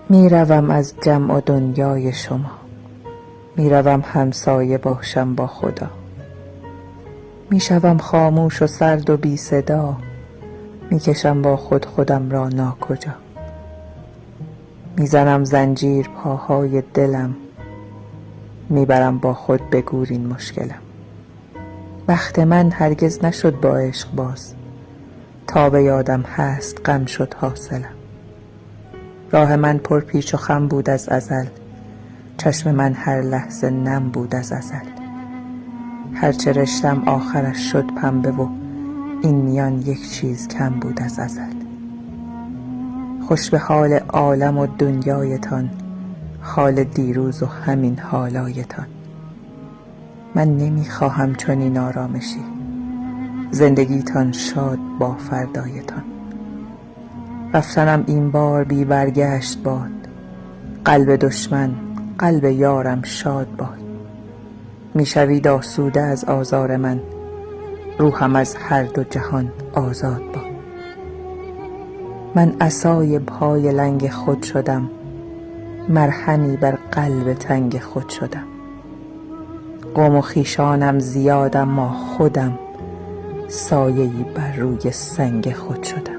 میروم از جمع و دنیای شما، میروم همسایه باشم با خدا. میشوم خاموش و سرد و بی صدا، میکشم با خود خودم را ناکجا. میزنم زنجیر پاهای دلم، میبرم با خود به گور این مشکلم. بخت من هرگز نشد با عشق باز، تا به یادم هست غم شد حاصلم. راه من پر پیچ و خم بود از ازل، چشم من هر لحظه نم بود از ازل. هرچه رشتم آخرش شد پنبه و این میان یک چیز کم بود از ازل. خوش به حال عالم و دنیایتان، حال دیروز و همین حالایتان. من نمیخواهم چنین آرامشی، زندگیتان شاد با فردایتان. رفتنم این بار بی برگشت باد، قلب دشمن قلب یارم شاد باد. میشوید آسوده از آزار من، روحم از هر دو جهان آزاد باد. من عصای پای لنگ خود شدم، مرهمی بر قلب تنگ خود شدم. قوم و خویشانم زیاد اما خودم سایه‌ای بر روی سنگ خود شدم.